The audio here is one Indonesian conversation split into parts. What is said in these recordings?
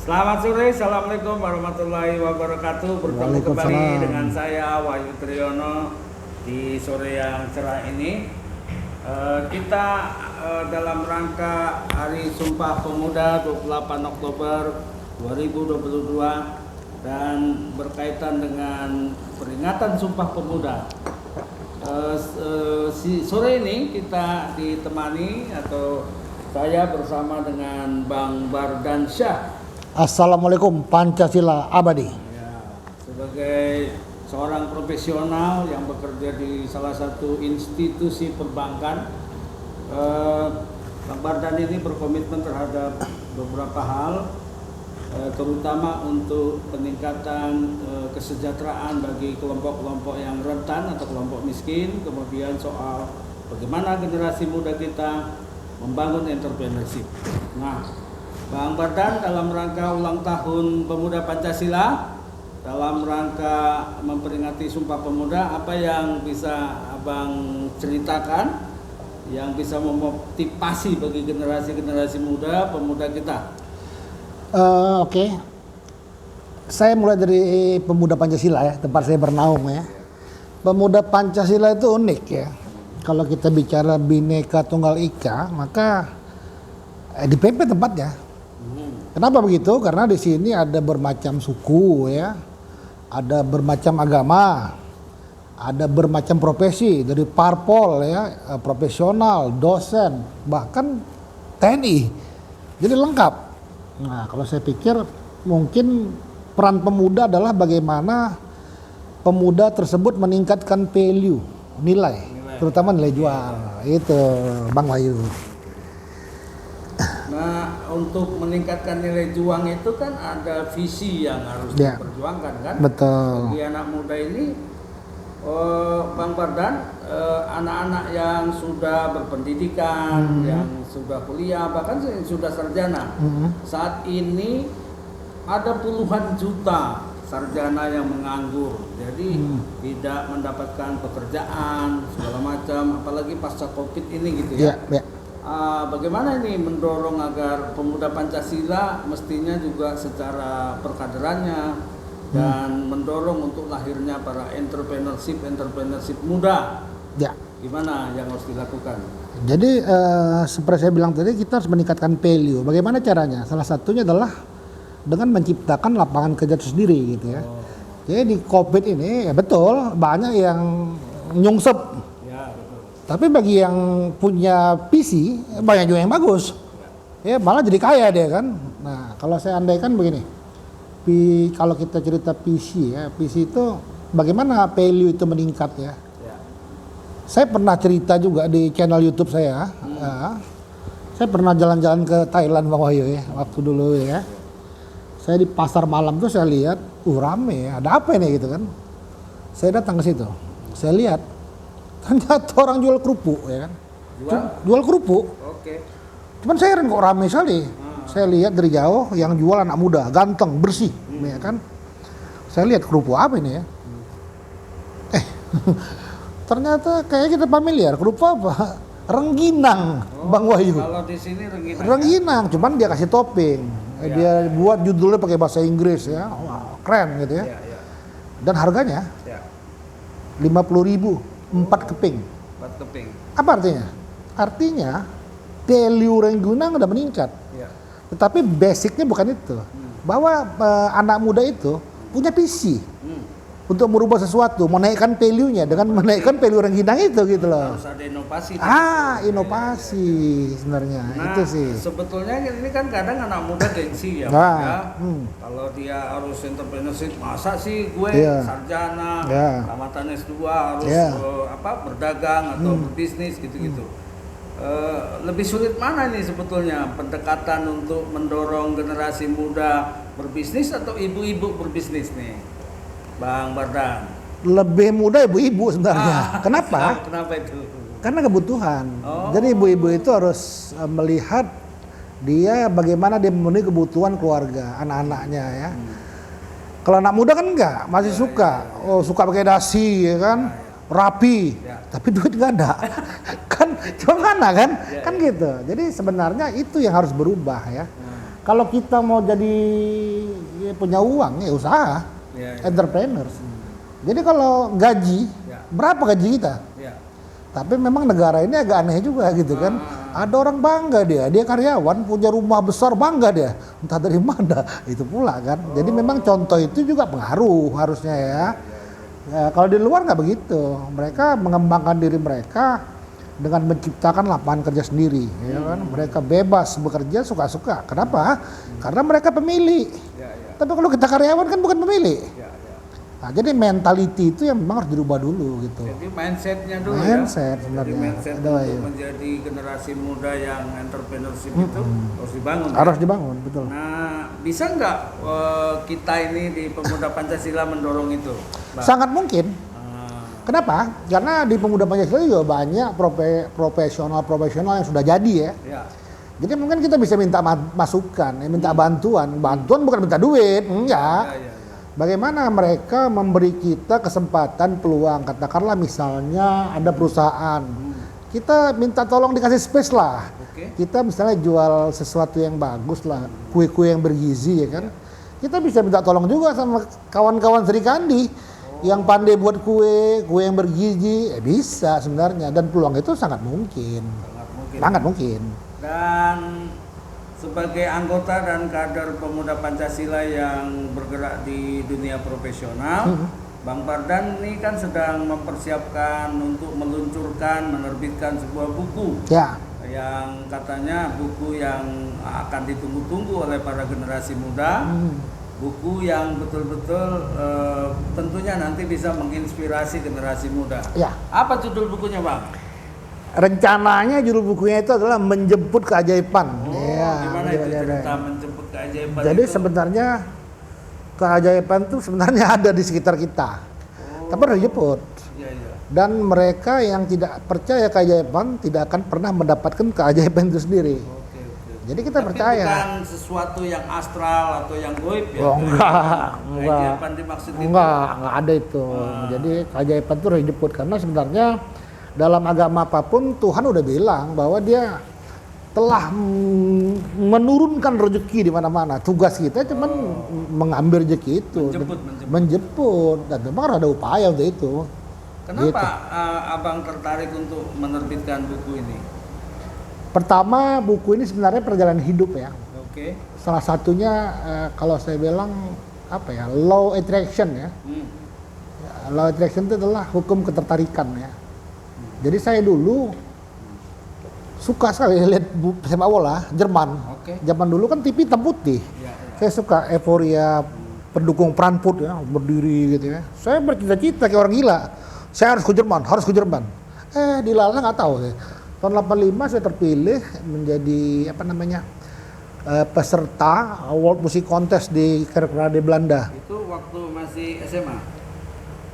Selamat sore, Assalamualaikum warahmatullahi wabarakatuh. Bertemu kembali dengan saya Wahyu Triyono di sore yang cerah ini. Kita dalam rangka Hari Sumpah Pemuda 28 Oktober 2022 dan berkaitan dengan peringatan Sumpah Pemuda. Sore ini kita ditemani atau saya bersama dengan Bang Bardansyah. Assalamualaikum, Pancasila abadi. Ya, sebagai seorang profesional yang bekerja di salah satu institusi perbankan, Bang Bardan ini berkomitmen terhadap beberapa hal, terutama untuk peningkatan kesejahteraan bagi kelompok-kelompok yang rentan atau kelompok miskin, kemudian soal bagaimana generasi muda kita membangun entrepreneurship. Nah, Bang Bardan, dalam rangka ulang tahun Pemuda Pancasila, dalam rangka memperingati Sumpah Pemuda, apa yang bisa Abang ceritakan yang bisa memotivasi bagi generasi-generasi muda, pemuda kita? Oke. Saya mulai dari Pemuda Pancasila ya, tempat saya bernaung ya. Pemuda Pancasila itu unik ya. Kalau kita bicara Bhinneka Tunggal Ika, maka dipepet tempatnya. Kenapa begitu? Karena di sini ada bermacam suku ya, ada bermacam agama, ada bermacam profesi dari parpol ya, profesional, dosen, bahkan TNI. Jadi lengkap. Nah, kalau saya pikir mungkin peran pemuda adalah bagaimana pemuda tersebut meningkatkan value, nilai. Terutama nilai jual. Itu Bang Wahyu. Nah, untuk meningkatkan nilai juang itu kan ada visi yang harus diperjuangkan kan? Betul. Bagi anak muda ini, Bang Bardan, anak-anak yang sudah berpendidikan, yang sudah kuliah, bahkan yang sudah sarjana, saat ini ada puluhan juta sarjana yang menganggur, jadi tidak mendapatkan pekerjaan segala macam, apalagi pasca COVID ini gitu ya. Bagaimana ini mendorong agar pemuda Pancasila mestinya juga secara perkaderannya dan mendorong untuk lahirnya para entrepreneurship muda. Ya. Gimana yang harus dilakukan? Jadi seperti saya bilang tadi, kita harus meningkatkan value. Bagaimana caranya? Salah satunya adalah dengan menciptakan lapangan kerja itu sendiri gitu ya. Jadi di COVID ini ya betul banyak yang nyungsep. Tapi bagi yang punya PC, banyak juga yang bagus. Ya, malah jadi kaya dia kan. Nah, kalau saya andaikan begini. Kalau kita cerita PC ya, PC itu bagaimana value itu meningkat ya. Saya pernah cerita juga di channel YouTube saya. Saya pernah jalan-jalan ke Thailand Bang Wahyu ya, waktu dulu ya. Saya di pasar malam tuh saya lihat, rame ya, ada apa ini gitu kan. Saya datang ke situ. Saya lihat ternyata orang jual kerupuk ya kan. Jual kerupuk. Oke. Cuman saya heran kok ramai sekali. Saya lihat dari jauh yang jual anak muda, ganteng, bersih, ya kan. Saya lihat kerupuk apa ini ya. Ternyata kayak kita familiar, kerupuk apa? Rengginang, Bang Wahyu. Kalau di sini rengginang. Rengginang, cuman dia kasih topping. Dia buat judulnya pakai bahasa Inggris ya. Wah, keren gitu ya. Dan harganya 50.000. 4 keping. 4 keping. Apa artinya? Artinya value Rengginang udah meningkat. Tetapi basicnya bukan itu. Bahwa anak muda itu punya visi untuk merubah sesuatu, menaikkan value-nya dengan menaikkan value Rengginang itu gitu loh. Harus ada inovasi. Inovasi sebenarnya. Nah, itu sih. Sebetulnya ini kan kadang anak muda gengsi ya. Kalau dia harus entrepreneurship, masa sih gue sarjana, tamatan S2 harus berdagang atau berbisnis gitu-gitu. Lebih sulit mana nih sebetulnya pendekatan untuk mendorong generasi muda berbisnis atau ibu-ibu berbisnis nih, Bang Bardan? Lebih mudah ibu-ibu sebenarnya. Kenapa? Kenapa itu? Karena kebutuhan. Jadi ibu-ibu itu harus melihat dia bagaimana dia memenuhi kebutuhan keluarga, anak-anaknya ya. Kalau anak muda kan enggak, masih suka. Suka pakai dasi ya kan. Rapi. Tapi duit nggak ada. Kan cuma mana kan? Kan gitu. Jadi sebenarnya itu yang harus berubah ya. Kalau kita mau jadi punya uang ya usaha, Ya, ya. entrepreneurs. Jadi kalau gaji, Ya. berapa gaji kita? Ya. Tapi memang negara ini agak aneh juga gitu kan. Ada orang bangga dia karyawan, punya rumah besar, bangga dia. Entah dari mana, itu pula kan. Jadi memang contoh itu juga pengaruh harusnya ya. Ya, kalau di luar nggak begitu. Mereka mengembangkan diri mereka dengan menciptakan lapangan kerja sendiri, ya kan. Mereka bebas bekerja suka-suka. Kenapa? Karena mereka pemilik. Ya, ya. Tapi kalau kita karyawan kan bukan pemilik. Ya, ya. Nah, jadi mentality itu yang memang harus dirubah dulu gitu. Jadi mindsetnya dulu Mindset ya. sebenarnya. Jadi mindset Ada, untuk ya. menjadi generasi muda yang entrepreneurship itu harus dibangun. Harus dibangun, betul. Nah, bisa nggak kita ini di Pemuda Pancasila mendorong itu, Bang? Sangat mungkin. Ah, Kenapa? Karena di Pemuda Pancasila juga banyak profesional yang sudah jadi ya. ya. Jadi mungkin kita bisa minta masukan, minta bantuan. Bantuan bukan minta duit, enggak. Ya, ya, ya. Bagaimana mereka memberi kita kesempatan peluang, katakanlah misalnya ada perusahaan, kita minta tolong dikasih space lah. Oke. Kita misalnya jual sesuatu yang bagus lah, kue-kue yang bergizi ya kan. Kita bisa minta tolong juga sama kawan-kawan Sri Kandi yang pandai buat kue yang bergizi, bisa sebenarnya. Dan peluang itu sangat mungkin, Sangat mungkin. sangat mungkin. Dan sebagai anggota dan kader Pemuda Pancasila yang bergerak di dunia profesional, Bang Pardan ini kan sedang mempersiapkan untuk meluncurkan, menerbitkan sebuah buku Ya, yang katanya buku yang akan ditunggu-tunggu oleh para generasi muda, buku yang betul-betul tentunya nanti bisa menginspirasi generasi muda. ya. Apa judul bukunya, Bang? Rencananya judul bukunya itu adalah Menjemput Keajaiban. Oh, Ya, gimana itu cerita menjemput keajaiban jadi itu? sebenarnya keajaiban itu sebenarnya ada di sekitar kita, tapi harus dijemput. Iya, iya. Dan mereka yang tidak percaya keajaiban tidak akan pernah mendapatkan keajaiban itu sendiri. Oke, oke. Jadi kita Tapi percaya. bukan sesuatu yang astral atau yang goib ya? Oh, enggak. Keajaiban dimaksud itu? Enggak ada itu. Jadi keajaiban itu harus dijemput karena sebenarnya dalam agama apapun Tuhan udah bilang bahwa Dia telah menurunkan rezeki di mana-mana. Tugas kita cuma mengambil rezeki itu, menjemput. Dan memang ada upaya untuk itu. Kenapa Abang tertarik untuk menerbitkan buku ini? Pertama, buku ini sebenarnya perjalanan hidup ya. Oke. Salah satunya kalau saya bilang apa ya, law attraction ya. Law attraction itu adalah hukum ketertarikan ya. Jadi saya dulu suka sekali lihat sepak bola Jerman. Oke. Zaman dulu kan TV hitam putih. Ya, ya. Saya suka euforia pendukung Frankfurt ya, berdiri gitu ya. Saya bercita-cita kayak orang gila. Saya harus ke Jerman, harus ke Jerman. Dilalah nggak tahu saya. Tahun 85 saya terpilih menjadi apa namanya peserta World Music Contest di Kerkrade Belanda. Itu waktu masih SMA?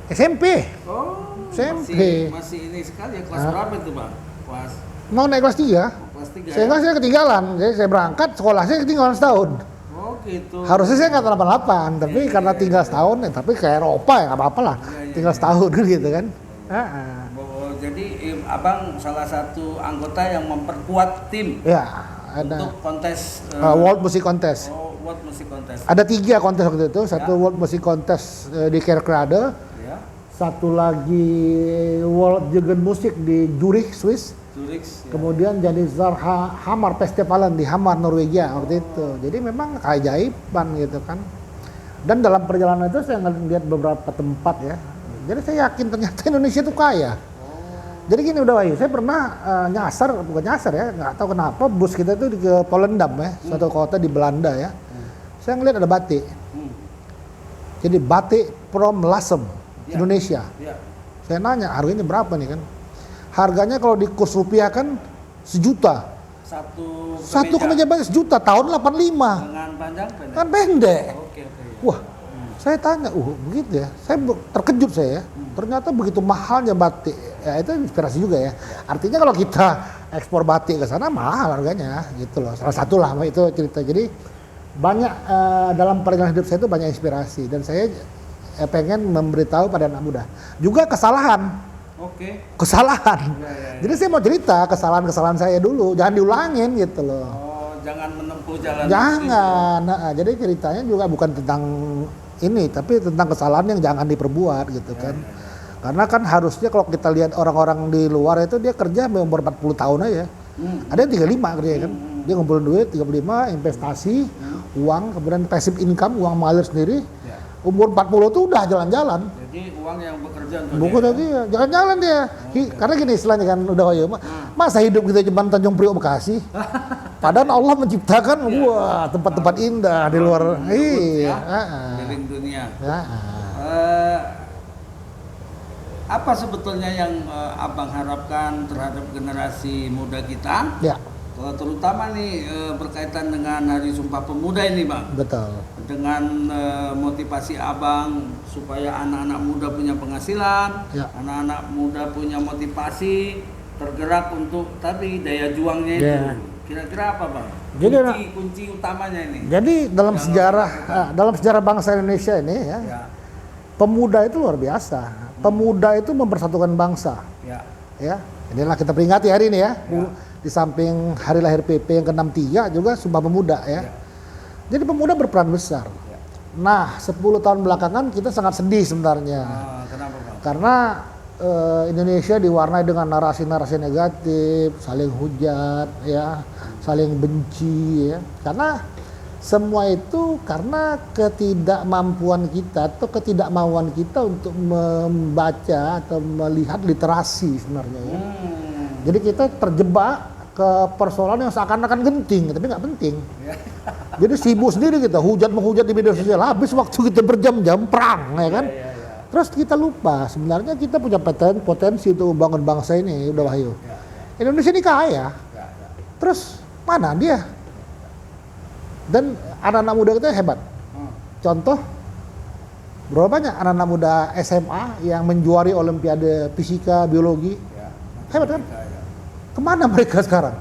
SMP. Oh, SMP. masih ini sekali ya. Kelas berapa itu, Bang? Kelas Mau naik kelas 3. kelas 3 Sehingga saya ketinggalan. Jadi saya berangkat, sekolah saya ketinggalan setahun. Oh, gitu. Harusnya saya angkatan 88, tapi karena tinggal setahun, tapi ke Eropa ya nggak apa-apa lah. Tinggal setahun gitu kan. Oh, jadi Abang salah satu anggota yang memperkuat tim Ya, ada untuk kontes World Music Contest. World Music Contest. Ada 3 kontes waktu itu. Satu World Music Contest di Kerkrade, Ya. satu lagi World Musik di Zurich, Swiss. Zurich. Ya. Kemudian Janizar Hamar Festivalen di Hamar, Norwegia waktu itu. Jadi memang keajaiban gitu kan. Dan dalam perjalanan itu saya ngeliat beberapa tempat ya. Jadi saya yakin ternyata Indonesia itu kaya. Jadi gini udah Wahyu, saya pernah bukan nyasar ya, nggak tahu kenapa bus kita itu ke Volendam ya, suatu kota di Belanda ya. Saya ngeliat ada batik. Jadi batik from Lasem, Indonesia. Ya. Saya nanya harganya berapa nih kan? Harganya kalau di kurs rupiah kan sejuta. Satu kemeja batik sejuta tahun 85. Dengan panjang pendek. Kan pendek. Oke. Wah, saya tanya, begitu ya. Saya terkejut saya ya. Ternyata begitu mahalnya batik. Ya itu inspirasi juga ya. Artinya kalau kita ekspor batik ke sana mahal harganya, gitu loh. Salah satu lah itu cerita. Jadi banyak dalam perjalanan hidup saya itu banyak inspirasi dan saya pengen memberitahu pada anak muda. Juga kesalahan. Oke. Kesalahan. Ya. Jadi saya mau cerita kesalahan-kesalahan saya dulu, jangan diulangin gitu loh. Oh, jangan menempuh jalan Jangan. Nah, jadi ceritanya juga bukan tentang ini, tapi tentang kesalahan yang jangan diperbuat gitu kan. Karena kan harusnya kalau kita lihat orang-orang di luar itu dia kerja sampai umur 40 tahun aja. Ada yang 35 kerja kan. Dia ngumpulin duit 35, investasi, uang, kemudian passive income, uang mengalir sendiri. Ya. Umur 40 tuh udah jalan-jalan. Jadi uang yang bekerja untuk Buku tadi ya, jalan-jalan dia. Karena gini istilahnya kan udah masa hidup kita cuma Tanjung Priok Bekasi. Padahal Allah menciptakan wah tempat-tempat indah di luar. Iya. keliling dunia. Heeh. Apa sebetulnya yang Abang harapkan terhadap generasi muda kita? Ya, Terutama nih berkaitan dengan Hari Sumpah Pemuda ini, Bang. betul. Dengan motivasi Abang supaya anak-anak muda punya penghasilan, Ya. anak-anak muda punya motivasi, tergerak untuk tadi daya juangnya itu. Ya. Kira-kira apa, Bang? Jadi, kunci utamanya ini. Jadi dalam sejarah bangsa Indonesia ini ya, Ya, pemuda itu luar biasa. Pemuda itu mempersatukan bangsa. ya, Ya, inilah kita peringati hari ini ya. Ya. Di samping hari lahir PP yang ke-63 juga Sumpah Pemuda ya. Jadi pemuda berperan besar. ya. Nah, 10 tahun belakangan kita sangat sedih sebenarnya. Kenapa, Bang? Karena Indonesia diwarnai dengan narasi-narasi negatif, saling hujat, ya, saling benci, ya. Karena semua itu karena ketidakmampuan kita atau ketidakmauan kita untuk membaca atau melihat literasi sebenarnya. Ya. Jadi kita terjebak ke persoalan yang seakan-akan genting, tapi nggak penting. Jadi sibuk sendiri kita menghujat di media sosial, habis waktu kita berjam-jam perang, ya kan? Terus kita lupa sebenarnya kita punya potensi untuk membangun bangsa ini, udah Wahyu. Indonesia ini kaya. Terus mana dia? Dan anak-anak muda kita hebat. Contoh, berapa banyak anak-anak muda SMA yang menjuari Olimpiade Fisika, Biologi? Hebat kan? Kemana mereka sekarang?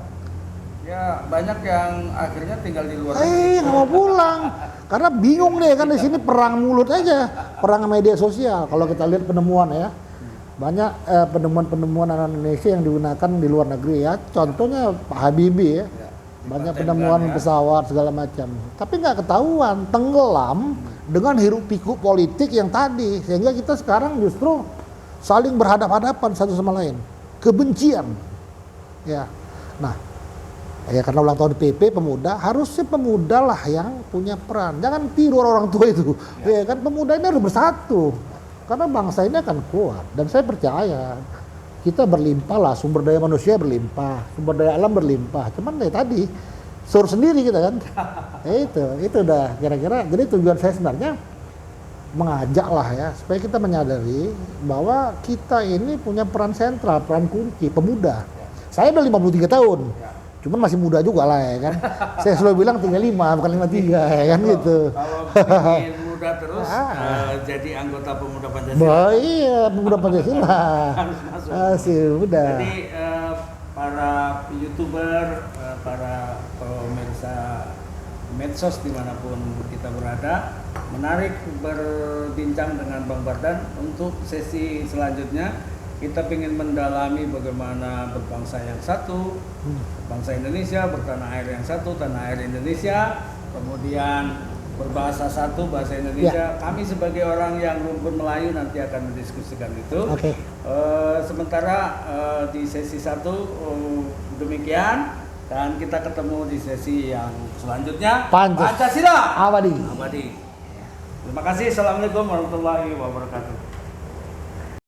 Ya, banyak yang akhirnya tinggal di luar. Nggak mau pulang. Karena bingung deh kan di sini perang mulut aja, perang media sosial. Kalau kita lihat penemuan ya, banyak penemuan-penemuan anak Indonesia yang digunakan di luar negeri ya. Contohnya Pak Habibie ya, banyak penemuan pesawat segala macam. Tapi nggak ketahuan, tenggelam dengan hiruk pikuk politik yang tadi, sehingga kita sekarang justru saling berhadapan-hadapan satu sama lain, kebencian. Ya, nah. Ya karena ulang tahun PP pemuda, harusnya pemuda lah yang punya peran. Jangan tiru orang tua itu. Ya kan pemuda ini harus bersatu. Karena bangsa ini akan kuat. Dan saya percaya kita berlimpah lah, sumber daya manusia berlimpah, sumber daya alam berlimpah. Cuman kayak tadi suruh sendiri kita kan. Itu udah kira-kira. Jadi tujuan saya sebenarnya mengajak lah ya supaya kita menyadari bahwa kita ini punya peran sentral, peran kunci pemuda. Saya udah 53 tahun. Cuman masih muda juga lah ya kan. Saya selalu bilang 35 bukan 53 ya kan gitu. Kalau ingin muda terus jadi anggota pemuda Pancasila. Iya, pemuda Pancasila. Harus masuk. Masih muda. Jadi para YouTuber, para pemirsa medsos dimanapun kita berada, menarik berbincang dengan Bang Bardan. Untuk sesi selanjutnya kita ingin mendalami bagaimana berbangsa yang satu, bangsa Indonesia, bertanah air yang satu, tanah air Indonesia, kemudian berbahasa satu, bahasa Indonesia. Ya. Kami sebagai orang yang rumpun Melayu nanti akan mendiskusikan itu. Oke. Sementara di sesi satu demikian, dan kita ketemu di sesi yang selanjutnya. Pancasila Abadi. Terima kasih. Assalamualaikum warahmatullahi wabarakatuh.